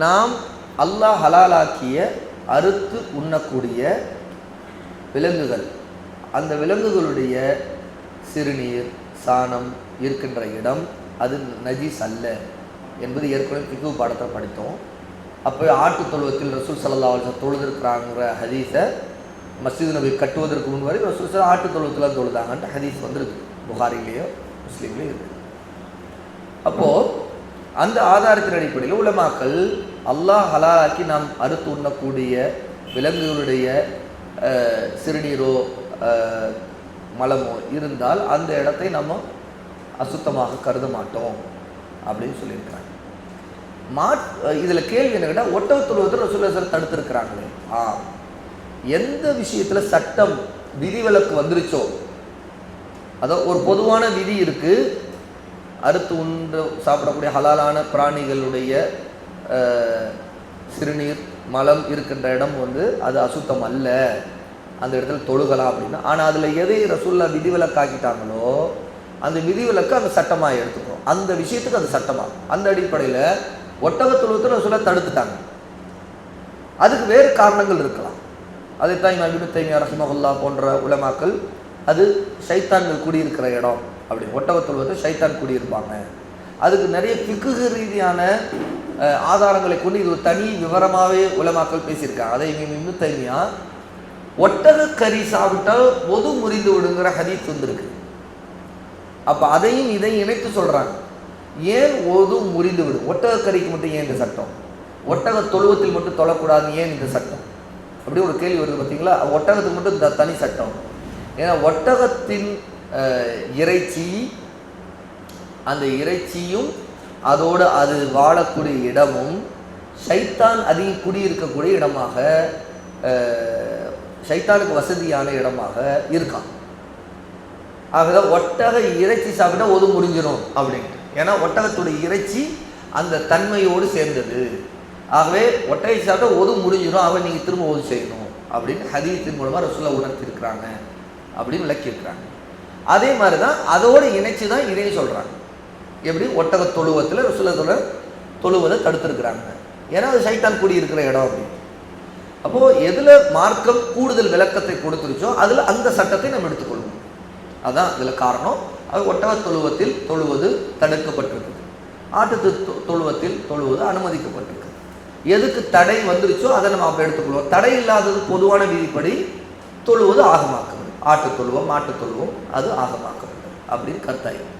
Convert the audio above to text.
நாம் அல்லாஹ் ஹலாலாக்கிய அறுத்து உண்ணக்கூடிய விலங்குகள், அந்த விலங்குகளுடைய சிறுநீர் சாணம் இருக்கின்ற இடம் அது நஜீஸ் அல்ல என்பது ஏற்கனவே ஃபிக்ஹ் பாடத்தை படித்தோம். அப்போ ஆட்டு தொழுவத்தில் ரசூல் ஸல்லல்லாஹு அலைஹி வஸல்லம் தொழுதுருக்கிறாங்கிற ஹதீஸை மஸ்ஜித் நபி கட்டுவதற்கு முன் வரை ரசூல் ஸல்லல்லாஹு ஆட்டு தொழுவத்தில் தொழுதாங்கன்ட்டு ஹதீஸ் வந்துருக்கு, புகாரிலேயோ முஸ்லீம்லேயோ இருக்குது. அப்போது அந்த ஆதாரத்தின் அடிப்படையில் உலமாக்கள் அல்லாஹ் ஹலாலாக்கி நாம் அறுத்து உண்ணக்கூடிய விலங்குகளுடைய சிறுநீரோ மலமோ இருந்தால் அந்த இடத்தை நம்ம அசுத்தமாக கருத மாட்டோம் அப்படின்னு சொல்லியிருக்கிறாங்க. இதில் கேள்வி என்ன கேட்டால், ஒட்டக தொழுவத்தில் ரசூலுல்லாஹி ஸல்லல்லாஹு அலைஹி வஸல்லம் தடுத்திருக்கிறாங்களே, எந்த விஷயத்தில் சட்டம் விதிவிலக்கு வந்துருச்சோ, அதாவது ஒரு பொதுவான விதி இருக்குது, அறுத்து உண்டு சாப்பிடக்கூடிய ஹலாலான பிராணிகளுடைய சிறுநீர் மலம் இருக்கின்ற இடம் அது அசுத்தம் அல்ல, அந்த இடத்துல தொழுகலாம் அப்படின்னா. ஆனால் அதில் எதை ரசூலுல்லாஹ் விதிவிலக்காக்கிட்டாங்களோ அந்த விதிவிலக்கு அந்த சட்டமாக எடுத்துக்கிறோம், அந்த விஷயத்துக்கு அது சட்டமாக. அந்த அடிப்படையில் ஒட்டக தொழுவத்தில் ரசூலுல்லாஹ் தடுத்துட்டாங்க. அதுக்கு வேறு காரணங்கள் இருக்கலாம். அதைத்தான் இமாம் இப்னு தைமிய்யா ரஹிமஹுல்லாஹ் போன்ற உலமாக்கள் அது ஷைத்தான்கள் குடியிருக்கிற இடம் அப்படி, ஒட்டக தொழுவத்தை ஷைத்தான் குடியிருப்பாங்க, அதுக்கு நிறைய ஃபிக்ஹ் ரீதியான ஆதாரங்களை கொண்டு இது ஒரு தனி விவரமாகவே உலமாக்கள் பேசியிருக்காங்க. அதை இப்னு தைமிய்யா ஒட்டக கறி சாப்பிட்டால் ஒது முறிந்து விடுங்கிற ஹதீஸ் வந்திருக்கு. அப்போ அதையும் இதையும் இணைத்து சொல்கிறாங்க. ஏன் ஒது முறிந்து விடும், ஒட்டக கறிக்கு மட்டும் ஏன் இந்த சட்டம், ஒட்டக தொழுவத்தில் மட்டும் தொழக்கூடாது ஏன் இந்த சட்டம், அப்படி ஒரு கேள்வி வருது பார்த்தீங்களா. ஒட்டகத்துக்கு மட்டும் இந்த தனி சட்டம், ஏன்னா ஒட்டகத்தின் இறைச்சி, அந்த இறைச்சியும் அதோடு அது வாழக்கூடிய இடமும் ஷைத்தான் அதிகம் குடியிருக்கக்கூடிய இடமாக, ஷைத்தானுக்கு வசதியான இடமாக இருக்கான். ஆகவே ஒட்டக இறைச்சி சாப்பிட்டா ஒது முடிஞ்சிடும் அப்படின்ட்டு, ஏன்னா ஒட்டகத்துடைய இறைச்சி அந்த தன்மையோடு சேர்ந்தது. ஆகவே ஒட்டகை சாப்பிட்டா ஒது முடிஞ்சிடும், ஆகவே நீங்கள் திரும்ப ஒது செய்யணும் அப்படின்னு ஹதீஸின் மூலமாக ரசூலுல்லாஹ் உணர்த்திருக்கிறாங்க அப்படின்னு விளக்கியிருக்கிறாங்க. அதே மாதிரி தான் அதோடு இணைச்சி தான் இதையும் சொல்கிறாங்க. எப்படி ஒட்டக தொழுவத்தில் ரசூலுல்லாஹ் தொழுவதை தடுத்திருக்கிறாங்க, ஏன்னா அது ஷைத்தான் கூடியிருக்கிற இடம் அப்படின்னு. அப்போது எதில் மார்க்கம் கூடுதல் விளக்கத்தை கொடுத்துருச்சோ அதில் அந்த சட்டத்தை நம்ம எடுத்துக்கொள்வோம். அதுதான் இதில் காரணம். அது ஒட்டக தொழுவத்தில் தொழுவது தடுக்கப்பட்டிருக்குது, ஆட்டு தொழுவத்தில் தொழுவது அனுமதிக்கப்பட்டிருக்கு. எதுக்கு தடை வந்துருச்சோ அதை நம்ம அப்போ எடுத்துக்கொள்வோம். தடை இல்லாதது பொதுவான விதிப்படி தொழுவது ஆகமாக்கப்படும், ஆட்டு தொழுவம் மாட்டு தொழுவம் அது ஆகமாக்கப்படும் அப்படின்னு கருத்தாயிடும்.